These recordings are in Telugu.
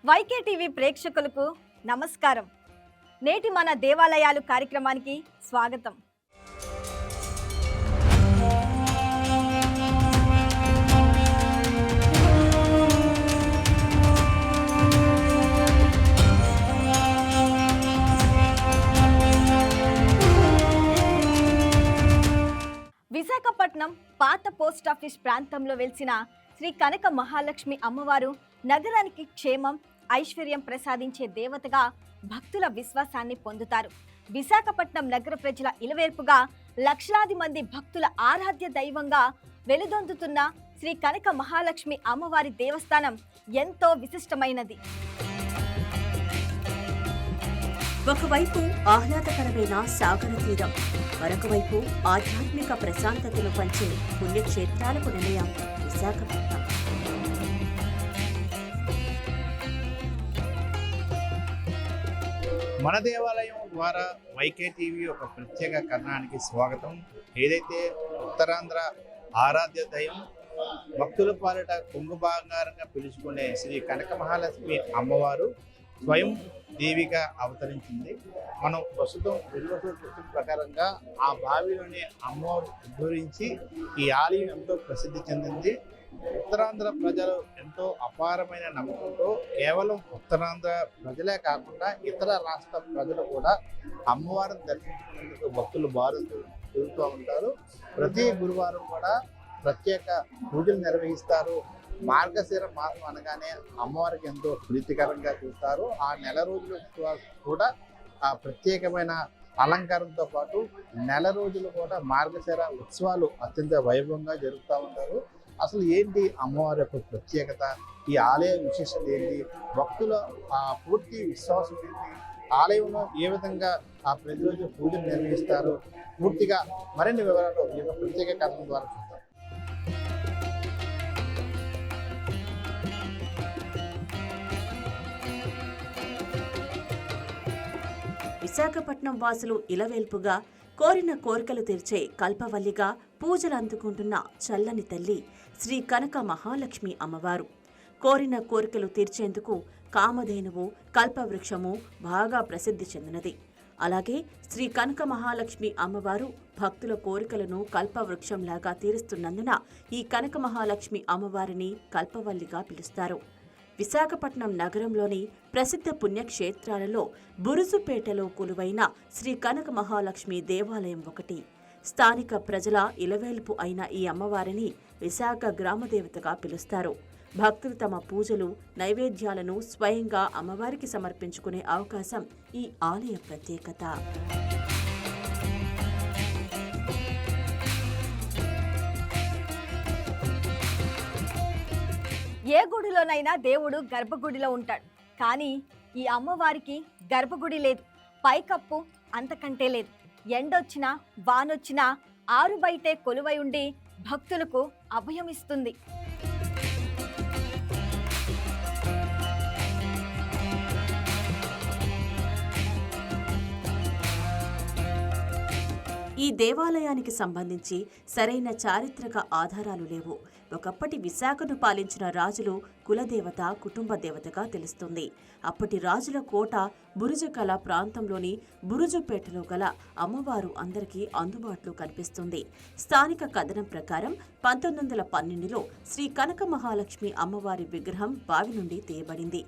వైకే టీవీ ప్రేక్షకులకు నమస్కారం. నేటి మన దేవాలయాలు కార్యక్రమానికి స్వాగతం. విశాఖపట్నం పాత పోస్టాఫీస్ ప్రాంతంలో వెలిసిన శ్రీ కనక మహాలక్ష్మి అమ్మవారు నగరానికి క్షేమం, ఐశ్వర్యం ప్రసాదించే దేవతగా భక్తుల విశ్వాసాన్ని పొందుతారు. విశాఖపట్నం నగర ప్రజల ఇలవేర్పుగా లక్షలాది మంది భక్తుల ఆరాధ్య దైవంగా వెలుదొందుతున్న శ్రీ కనక మహాలక్ష్మి అమ్మవారి దేవస్థానం ఎంతో విశిష్టమైనది. ఒకవైపు ఆహ్లాదకరమైన సాగర తీరం, మరొక వైపు ఆధ్యాత్మిక ప్రశాంతతను పంచే పుణ్యక్షేత్రాలకు నిలయం విశాఖపట్నం. మన దేవాలయం ద్వారా వైకే టీవీ ఒక ప్రత్యేక కథనానికి స్వాగతం. ఏదైతే ఉత్తరాంధ్ర ఆరాధ్య దైవం, భక్తుల పాలిట కొంగు బంగారంగా పిలుచుకునే శ్రీ కనక మహాలక్ష్మి అమ్మవారు స్వయం దేవిగా అవతరించింది. మనం ప్రస్తుతం పుస్తకం ప్రకారంగా ఆ బావిలోని అమ్మవారు ఉద్భవించి ఈ ఆలయం ఎంతో ప్రసిద్ధి చెందింది. ఉత్తరాంధ్ర ప్రజలు ఎంతో అపారమైన నమ్మకంతో కేవలం ఉత్తరాంధ్ర ప్రజలే కాకుండా ఇతర రాష్ట్ర ప్రజలు కూడా అమ్మవారిని దర్శించుకునేందుకు భక్తులు బారులు తిరుగుతూ ఉంటారు. ప్రతి గురువారం కూడా ప్రత్యేక పూజలు నిర్వహిస్తారు. మార్గశిర మాసం అనగానే అమ్మవారికి ఎంతో ప్రీతికరంగా చూస్తారు. ఆ నెల రోజులు కూడా ఆ ప్రత్యేకమైన అలంకారంతో పాటు నెల రోజులు కూడా మార్గశిర ఉత్సవాలు అత్యంత వైభవంగా జరుపుతూ ఉంటారు. అసలు ఏంటి అమ్మవారి యొక్క ప్రత్యేకత, ఈ ఆలయ విశేషత ఏంటి, భక్తుల పూర్తి విశ్వాసం ఏంటి, ఆలయంలో ఏ విధంగా ఆ ప్రతిరోజు పూజలు నిర్వహిస్తారు, పూర్తిగా మరిన్ని వివరాలు ఈ యొక్క ప్రత్యేక కథనం ద్వారా చూద్దాం. విశాఖపట్నం వాసులు ఇలవేల్పుగా కోరిన కోరికలు తీర్చే కల్పవల్లిగా పూజలు అందుకుంటున్న చల్లని తల్లి శ్రీ కనక మహాలక్ష్మి అమ్మవారు. కోరిన కోరికలు తీర్చేందుకు కామధేనువు, కల్పవృక్షము బాగా ప్రసిద్ధి చెందినది. అలాగే శ్రీ కనక మహాలక్ష్మి అమ్మవారు భక్తుల కోరికలను కల్పవృక్షంలాగా తీరుస్తున్నందున ఈ కనక మహాలక్ష్మి అమ్మవారిని కల్పవల్లిగా పిలుస్తారు. విశాఖపట్నం నగరంలోని ప్రసిద్ధ పుణ్యక్షేత్రాలలో బురుజుపేటలో కొలువైన శ్రీ కనక మహాలక్ష్మి దేవాలయం ఒకటి. స్థానిక ప్రజల ఇలవేల్పు అయిన ఈ అమ్మవారిని విశాఖ గ్రామదేవతగా పిలుస్తారు. భక్తులు తమ పూజలు, నైవేద్యాలను స్వయంగా అమ్మవారికి సమర్పించుకునే అవకాశం ఈ ఆలయ ప్రత్యేకత. ఏ గుడిలోనైనా దేవుడు గర్భగుడిలో ఉంటాడు, కానీ ఈ అమ్మవారికి గర్భగుడి లేదు, పైకప్పు అంతకంటే లేదు. ఎండొచ్చినా వానొచ్చినా ఆరు బయటే కొలువై ఉండి భక్తులకు అభయమిస్తుంది. ఈ దేవాలయానికి సంబంధించి సరైన చారిత్రక ఆధారాలు లేవు. ఒకప్పటి విశాఖను పాలించిన రాజులు కులదేవత, కుటుంబ దేవతగా తెలుస్తుంది. అప్పటి రాజుల కోట బురుజకల ప్రాంతంలోని బురుజుపేటలో గల అమ్మవారు అందరికీ అందుబాటులో కనిపిస్తుంది. స్థానిక కథనం ప్రకారం 1912లో శ్రీ కనక మహాలక్ష్మి అమ్మవారి విగ్రహం బావి నుండి తీయబడింది.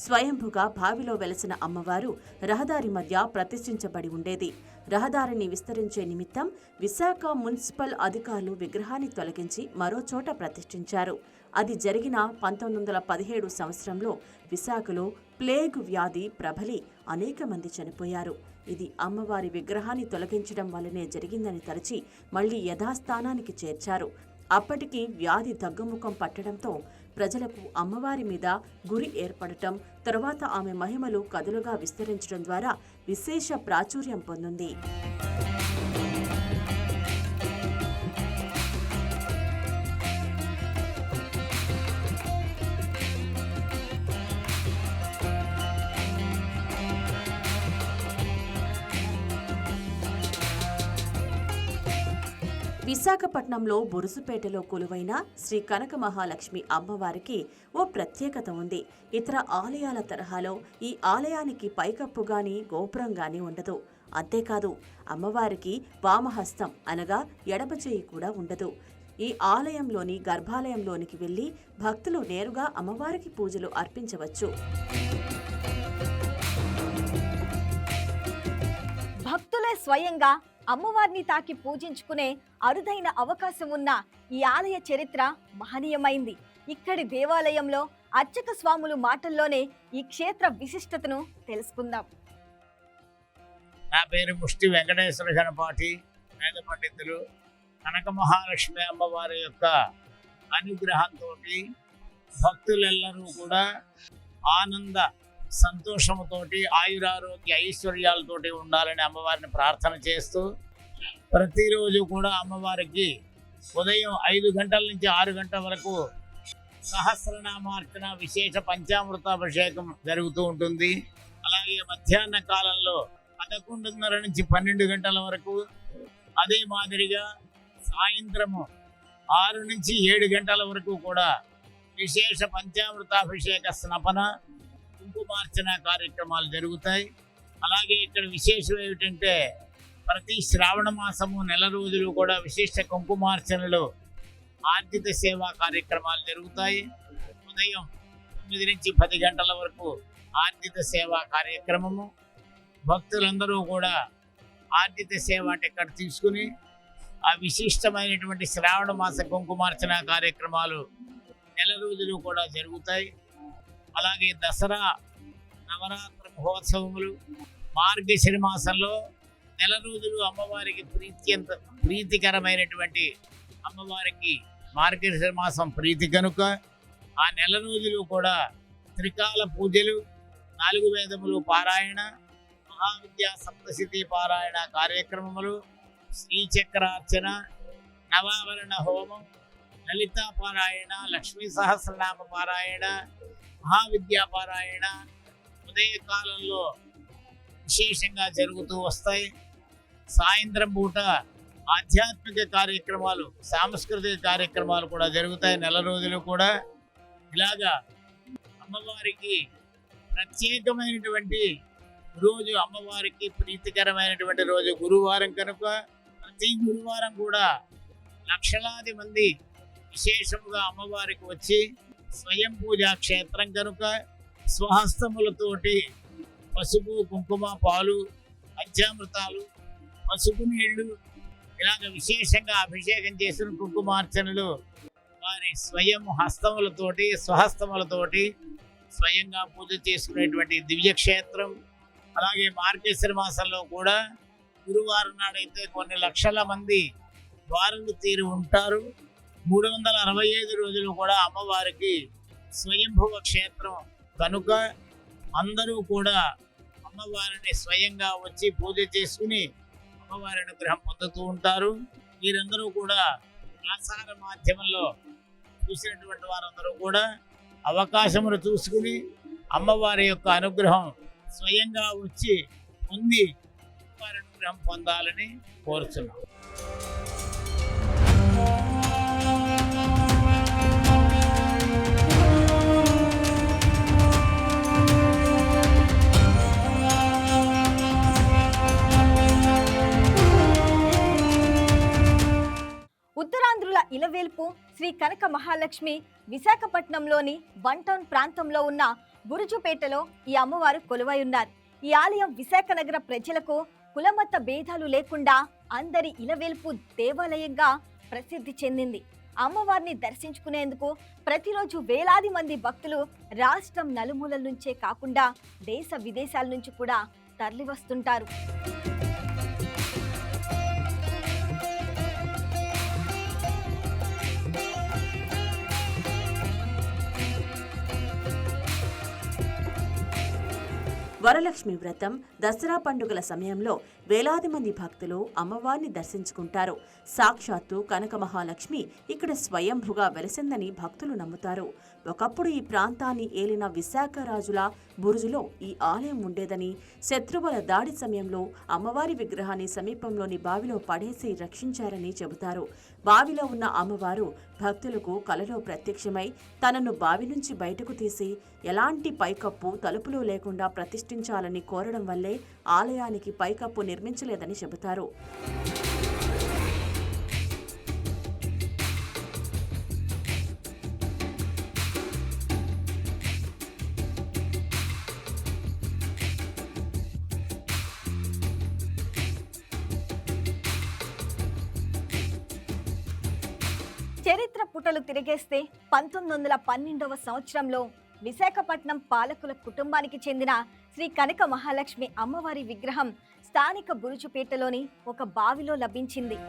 స్వయంభుగా బావిలో వెలసిన అమ్మవారు రహదారి మధ్య ప్రతిష్ఠించబడి ఉండేది. రహదారిని విస్తరించే నిమిత్తం విశాఖ మున్సిపల్ అధికారులు విగ్రహాన్ని తొలగించి మరో చోట ప్రతిష్ఠించారు. అది జరిగిన 1917 సంవత్సరంలో విశాఖలో ప్లేగు వ్యాధి ప్రబలి అనేక మంది చనిపోయారు. ఇది అమ్మవారి విగ్రహాన్ని తొలగించడం వల్లనే జరిగిందని తలచి మళ్లీ యథాస్థానానికి చేర్చారు. అప్పటికి వ్యాధి తగ్గుముఖం పట్టడంతో ప్రజలకు అమ్మవారి మీద గురి ఏర్పడటం, తరువాత ఆమె మహిమలు కథలుగా విస్తరించడం ద్వారా విశేష ప్రాచుర్యం పొందింది. విశాఖపట్నంలో బురుసుపేటలో కొలువైన శ్రీ కనక మహాలక్ష్మి అమ్మవారికి ఓ ప్రత్యేకత ఉంది. ఇతర ఆలయాల తరహాలో ఈ ఆలయానికి పైకప్పు గాని గోపురం గాని ఉండదు. అంతేకాదు అమ్మవారికి వామహస్తం అనగా ఎడమ చేయి కూడా ఉండదు. ఈ ఆలయంలోని గర్భాలయంలోనికి వెళ్లి భక్తులు నేరుగా అమ్మవారికి పూజలు అర్పించవచ్చు. భక్తులే స్వయంగా అమ్మవారిని తాకి పూజించుకునే అరుదైన అవకాశం ఉన్న ఈ ఆలయ చరిత్ర మహనీయమైంది. ఇక్కడి దేవాలయంలో అర్చక స్వాములు మాటల్లోనే ఈ క్షేత్ర విశిష్టతను తెలుసుకుందాం. నా పేరు ముష్టి వెంకటేశ్వర గణపాటి. వేద పండితులు. కనక మహాలక్ష్మి అమ్మవారి యొక్క అనుగ్రహంతో భక్తులెల్లరూ కూడా ఆనంద సంతోషముతోటి ఆయురారోగ్య ఐశ్వర్యాలతోటి ఉండాలని అమ్మవారిని ప్రార్థన చేస్తూ ప్రతిరోజు కూడా అమ్మవారికి ఉదయం 5 గంటల నుంచి 6 గంటల వరకు సహస్రనామార్చన విశేష పంచామృతాభిషేకం జరుగుతూ ఉంటుంది. అలాగే మధ్యాహ్న కాలంలో 11:30 నుంచి 12 గంటల వరకు, అదే మాదిరిగా సాయంత్రము 6 నుంచి 7 గంటల వరకు కూడా విశేష పంచామృతాభిషేక స్నపన కుంకుమార్చన కార్యక్రమాలు జరుగుతాయి. అలాగే ఇక్కడ విశేషం ఏమిటంటే ప్రతి శ్రావణ మాసము నెల రోజులు కూడా విశిష్ట కుంకుమార్చనలు ఆర్జిత సేవా కార్యక్రమాలు జరుగుతాయి. ఉదయం 9 నుంచి 10 గంటల వరకు ఆర్జిత సేవా కార్యక్రమము. భక్తులందరూ కూడా ఆర్జిత సేవ టికెట్ తీసుకుని ఆ విశిష్టమైనటువంటి శ్రావణ మాస కుంకుమార్చన కార్యక్రమాలు నెల రోజులు కూడా జరుగుతాయి. అలాగే దసరా నవరాత్రి మహోత్సవములు మార్గశిర మాసంలో నెల రోజులు అమ్మవారికి ప్రీతికరమైనటువంటి అమ్మవారికి మార్గశిర మాసం ప్రీతి కనుక ఆ నెల రోజులు కూడా త్రికాల పూజలు, 4 వేదములు పారాయణ, మహావిద్యా సప్తశతి పారాయణ కార్యక్రమములు, శ్రీచక్రార్చన, నవావరణ హోమం, లలితా పారాయణ, లక్ష్మీ సహస్రనామ పారాయణ, మహావిద్యా పారాయణ ఉదయకాలంలో విశేషంగా జరుగుతూ వస్తాయి. సాయంత్రం పూట ఆధ్యాత్మిక కార్యక్రమాలు, సాంస్కృతిక కార్యక్రమాలు కూడా జరుగుతాయి నెల రోజులు కూడా. ఇలాగా అమ్మవారికి ప్రత్యేకమైనటువంటి రోజు, అమ్మవారికి ప్రీతికరమైనటువంటి రోజు గురువారం కనుక ప్రతి గురువారం కూడా లక్షలాది మంది విశేషముగా అమ్మవారికి వచ్చి, స్వయం పూజా క్షేత్రం కనుక స్వహస్తములతోటి పసుపు, కుంకుమ, పాలు, పంచామృతాలు, పసుపు నీళ్లు ఇలాగ విశేషంగా అభిషేకం చేసిన కుంకుమార్చనలు వారి స్వయం హస్తములతోటి స్వహస్తములతోటి స్వయంగా పూజ చేసుకునేటువంటి దివ్యక్షేత్రం. అలాగే మార్గశిర మాసంలో కూడా గురువారం నాడైతే కొన్ని లక్షల మంది ద్వారులు తీరి ఉంటారు. 365 రోజులు కూడా అమ్మవారికి స్వయంభువ క్షేత్రం కనుక అందరూ కూడా అమ్మవారిని స్వయంగా వచ్చి పూజ చేసుకుని అమ్మవారి అనుగ్రహం పొందుతూ ఉంటారు. మీరందరూ కూడా ప్రసార మాధ్యమంలో చూసినటువంటి వారందరూ కూడా అవకాశమును చూసుకుని అమ్మవారి యొక్క అనుగ్రహం స్వయంగా వచ్చి పొంది అమ్మవారి అనుగ్రహం పొందాలని కోరుతున్నాం. ఉత్తరాంధ్రుల ఇలవేల్పు శ్రీ కనక మహాలక్ష్మి విశాఖపట్నంలోని 1 టౌన్ ప్రాంతంలో ఉన్న బురుజుపేటలో ఈ అమ్మవారు కొలువై ఉన్నారు. ఈ ఆలయం విశాఖ నగర ప్రజలకు కులమత భేదాలు లేకుండా అందరి ఇలవేల్పు దేవాలయంగా ప్రసిద్ధి చెందింది. అమ్మవారిని దర్శించుకునేందుకు ప్రతిరోజు వేలాది మంది భక్తులు రాష్ట్రం నలుమూలల నుంచే కాకుండా దేశ విదేశాల నుంచి కూడా తరలివస్తుంటారు. వరలక్ష్మి వ్రతం, దసరా పండుగల సమయంలో వేలాది మంది భక్తులు అమ్మవారిని దర్శించుకుంటారు. సాక్షాత్తు కనక మహాలక్ష్మి ఇక్కడ స్వయంభుగా వెలసిందని భక్తులు నమ్ముతారు. ఒకప్పుడు ఈ ప్రాంతాన్ని ఏలిన విశాఖ రాజుల బురుజులో ఈ ఆలయం ఉండేదని, శత్రువుల దాడి సమయంలో అమ్మవారి విగ్రహాన్ని సమీపంలోని బావిలో పడేసి రక్షించారని చెబుతారు. బావిలో ఉన్న అమ్మవారు భక్తులకు కలలో ప్రత్యక్షమై తనను బావి నుంచి బయటకు తీసి ఎలాంటి పైకప్పు, తలుపులు లేకుండా ప్రతిష్ఠించాలని కోరడం వల్లే ఆలయానికి పైకప్పు నిర్మించలేదని చెబుతారు. చరిత్ర పుటలు తిరిగేస్తే 1912వ సంవత్సరంలో విశాఖపట్నం పాలకుల కుటుంబానికి చెందిన శ్రీ కనక మహాలక్ష్మి అమ్మవారి విగ్రహం స్థానిక బురుజుపేటలోని ఒక బావిలో లభించింది.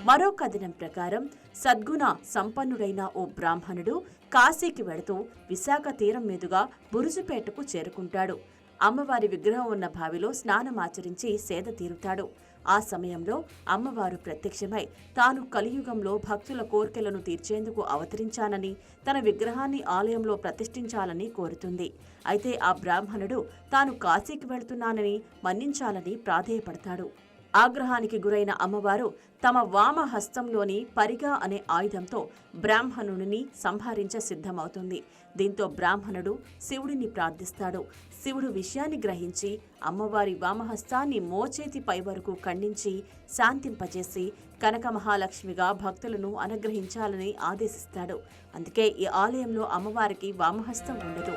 మరో కథనం ప్రకారం సద్గుణ సంపన్నుడైన ఓ బ్రాహ్మణుడు కాశీకి వెళుతూ విశాఖ తీరం మీదుగా బురుజుపేటకు చేరుకుంటాడు. అమ్మవారి విగ్రహం ఉన్న బావిలో స్నానమాచరించి సేద తీరుతాడు. ఆ సమయంలో అమ్మవారు ప్రత్యక్షమై తాను కలియుగంలో భక్తుల కోర్కెలను తీర్చేందుకు అవతరించానని, తన విగ్రహాన్ని ఆలయంలో ప్రతిష్ఠించాలని కోరుతుంది. అయితే ఆ బ్రాహ్మణుడు తాను కాశీకి వెళుతున్నానని మన్నించాలని ప్రాధేయపడతాడు. ఆగ్రహానికి గురైన అమ్మవారు తమ వామ హస్తంలోని పరిగా అనే ఆయుధంతో బ్రాహ్మణుడిని సంహరించ సిద్ధమవుతుంది. దీంతో బ్రాహ్మణుడు శివుడిని ప్రార్థిస్తాడు. శివుడు విషయాన్ని గ్రహించి అమ్మవారి వామహస్తాన్ని మోచేతి పై వరకు ఖండించి శాంతింపజేసి కనక మహాలక్ష్మిగా భక్తులను అనుగ్రహించాలని ఆదేశిస్తాడు. అందుకే ఈ ఆలయంలో అమ్మవారికి వామహస్తం ఉండదు.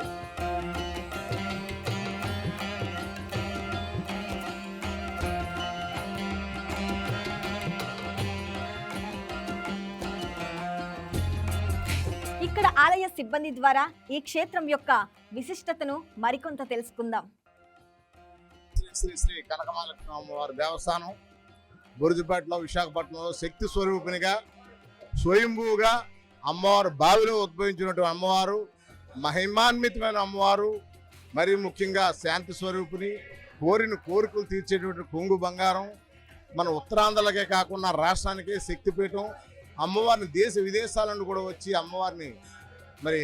ఇక్కడ ఆలయ సిబ్బంది ద్వారా ఈ క్షేత్రం యొక్క విశిష్టతను మరికొంత తెలుసుకుందాం. శ్రీ శ్రీ కనకమహాలక్ష్మి అమ్మవారి దేవస్థానం బురుజుపేటలో, విశాఖపట్నంలో శక్తి స్వరూపిణిగా స్వయంభూగా అమ్మవారు బావిలో ఉద్భవించినటువంటి అమ్మవారు, మహిమాన్వితమైన అమ్మవారు, మరి ముఖ్యంగా శాంతి స్వరూపిణి, కోరిన కోరికలు తీర్చేటువంటి కొంగు బంగారం. మన ఉత్తరాంధ్రలకే కాకుండా రాష్ట్రానికి శక్తిపీఠం. అమ్మవారిని దేశ విదేశాల నుండి కూడా వచ్చి అమ్మవారిని మరి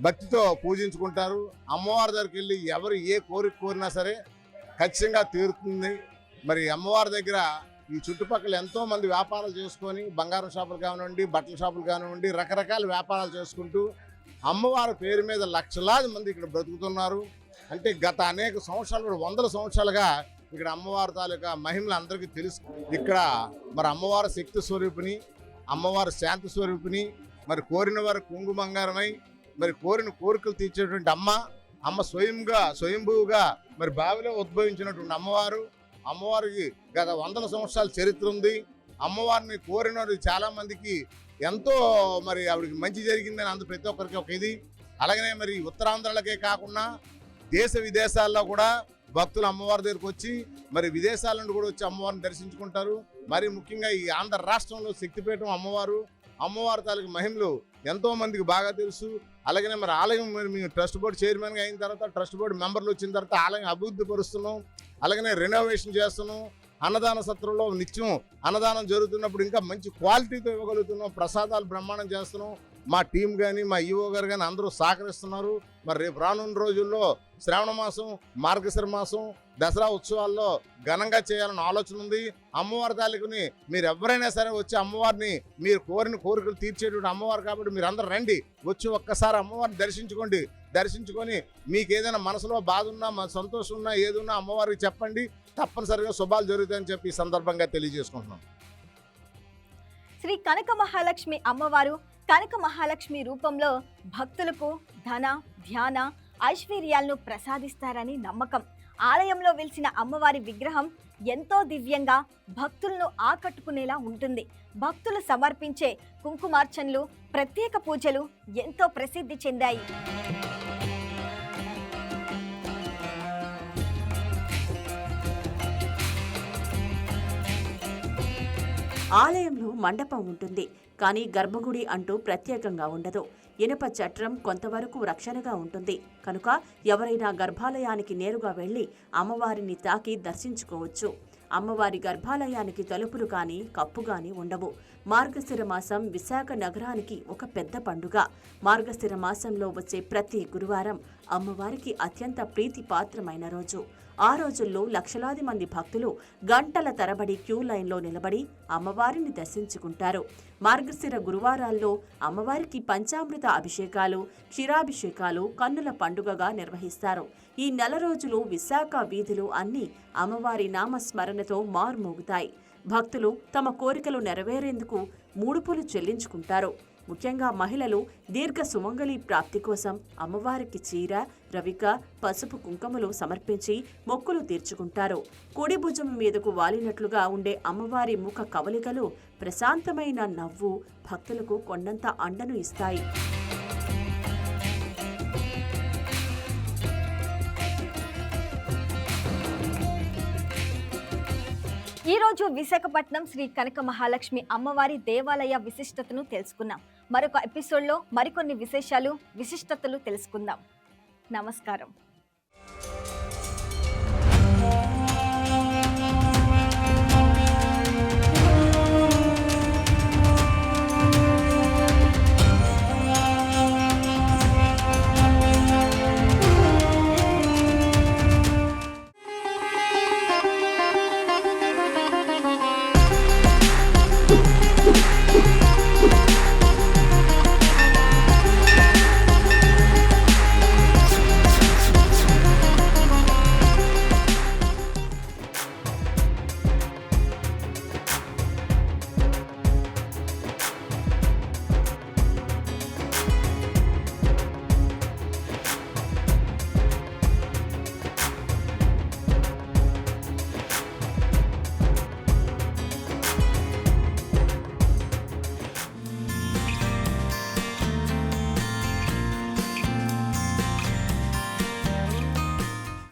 భక్తితో పూజించుకుంటారు. అమ్మవారి దగ్గరికి వెళ్ళి ఎవరు ఏ కోరిక కోరినా సరే ఖచ్చితంగా తీరుతుంది. మరి అమ్మవారి దగ్గర ఈ చుట్టుపక్కల ఎంతోమంది వ్యాపారాలు చేసుకొని, బంగారం షాపులు కానివ్వండి, బట్టల షాపులు కానివ్వండి, రకరకాల వ్యాపారాలు చేసుకుంటూ అమ్మవారి పేరు మీద లక్షలాది మంది ఇక్కడ బ్రతుకుతున్నారు. అంటే గత అనేక సంవత్సరాలు, వందల సంవత్సరాలుగా ఇక్కడ అమ్మవారి తాలూకా మహిమలు అందరికీ తెలుసు. ఇక్కడ మరి అమ్మవారి శక్తి స్వరూపిణి, అమ్మవారి శాంతి స్వరూపిణి, మరి కోరిన వారి కొంగు బంగారమై మరి కోరిన కోరికలు తీర్చేటువంటి అమ్మ స్వయంభూగా మరి బావిలో ఉద్భవించినటువంటి అమ్మవారు. అమ్మవారికి గత వందల సంవత్సరాల చరిత్ర ఉంది. అమ్మవారిని కోరిన చాలా మందికి ఎంతో మరి ఆవిడకి మంచి జరిగిందని అందు ప్రతి ఒక్కరికి ఒక ఇది. అలాగనే మరి ఉత్తరాంధ్రలకే కాకుండా దేశ విదేశాల్లో కూడా భక్తులు అమ్మవారి దగ్గరకు వచ్చి మరి విదేశాల నుండి కూడా వచ్చి అమ్మవారిని దర్శించుకుంటారు. మరి ముఖ్యంగా ఈ ఆంధ్ర రాష్ట్రంలో శక్తిపీఠం అమ్మవారి తాలూకు మహిమలు ఎంతో మందికి బాగా తెలుసు. అలాగనే మరి ఆలయం మరి మేము ట్రస్ట్ బోర్డు చైర్మన్గా అయిన తర్వాత, ట్రస్ట్ బోర్డు మెంబర్లు వచ్చిన తర్వాత ఆలయం అభివృద్ధి పరుస్తున్నాం. అలాగనే రెనోవేషన్ చేస్తున్నాం. అన్నదాన సత్రంలో నిత్యం అన్నదానం జరుగుతున్నప్పుడు ఇంకా మంచి క్వాలిటీతో ఇవ్వగలుగుతున్నాం. ప్రసాదాలు బ్రహ్మాండం చేస్తున్నాం. మా టీం కానీ, మా ఈవో గారు కానీ అందరూ సహకరిస్తున్నారు. మరి రేపు రానున్న రోజుల్లో శ్రావణ మాసం, మార్గశిర మాసం, దసరా ఉత్సవాల్లో ఘనంగా చేయాలని ఆలోచన ఉంది. అమ్మవారి తాలూకుని మీరు ఎవరైనా సరే వచ్చి అమ్మవారిని, మీరు కోరిన కోరికలు తీర్చేటువంటి అమ్మవారు కాబట్టి మీరు అందరూ రండి, వచ్చి ఒక్కసారి అమ్మవారిని దర్శించుకొని మీకు ఏదైనా మనసులో బాధ ఉన్నా, మన సంతోషం ఉన్నా, ఏదున్నా అమ్మవారికి చెప్పండి. తప్పనిసరిగా శుభాలు జరుగుతాయని చెప్పి ఈ సందర్భంగా తెలియజేసుకుంటున్నాం. శ్రీ కనక మహాలక్ష్మి అమ్మవారు కనక మహాలక్ష్మి రూపంలో భక్తులకు ధన, ధ్యాన, ఐశ్వర్యాలను ప్రసాదిస్తారని నమ్మకం. ఆలయంలో వెలిసిన అమ్మవారి విగ్రహం ఎంతో దివ్యంగా భక్తులను ఆకట్టుకునేలా ఉంటుంది. భక్తులు సమర్పించే కుంకుమార్చనలు, ప్రత్యేక పూజలు ఎంతో ప్రసిద్ధి చెందాయి. ఆలయంలో మండపం ఉంటుంది, కానీ గర్భగుడి అంటూ ప్రత్యేకంగా ఉండదు. ఇనుప చట్రం కొంతవరకు రక్షణగా ఉంటుంది కనుక ఎవరైనా గర్భాలయానికి నేరుగా వెళ్లి అమ్మవారిని తాకి దర్శించుకోవచ్చు. అమ్మవారి గర్భాలయానికి తలుపులు గాని కప్పు గాని ఉండవు. మార్గశిర మాసం విశాఖ నగరానికి ఒక పెద్ద పండుగ. మార్గశిర మాసంలో వచ్చే ప్రతి గురువారం అమ్మవారికి అత్యంత ప్రీతిపాత్రమైన రోజు. ఆ రోజుల్లో లక్షలాది మంది భక్తులు గంటల తరబడి క్యూ లైన్లో నిలబడి అమ్మవారిని దర్శించుకుంటారు. మార్గశిర గురువారాల్లో అమ్మవారికి పంచామృత అభిషేకాలు, క్షీరాభిషేకాలు కన్నుల పండుగగా నిర్వహిస్తారు. ఈ నెల రోజులు విశాఖ వీధులు అన్నీ అమ్మవారి నామస్మరణతో మార్మోగుతాయి. భక్తులు తమ కోరికలు నెరవేరేందుకు ముడుపులు చెల్లించుకుంటారు. ముఖ్యంగా మహిళలు దీర్ఘ సుమంగళి ప్రాప్తి కోసం అమ్మవారికి చీర, రవిక, పసుపు కుంకుమలు సమర్పించి మొక్కులు తీర్చుకుంటారు. కుడి భుజం మీదకు వాలినట్లుగా ఉండే అమ్మవారి ముఖ కవలికలు, ప్రశాంతమైన నవ్వు భక్తులకు కొండంత అండను ఇస్తాయి. ఈరోజు విశాఖపట్నం శ్రీ కనక మహాలక్ష్మి అమ్మవారి దేవాలయ విశిష్టతను తెలుసుకున్నాం. మరొక ఎపిసోడ్లో మరికొన్ని విశేషాలు, విశిష్టతలు తెలుసుకుందాం. నమస్కారం.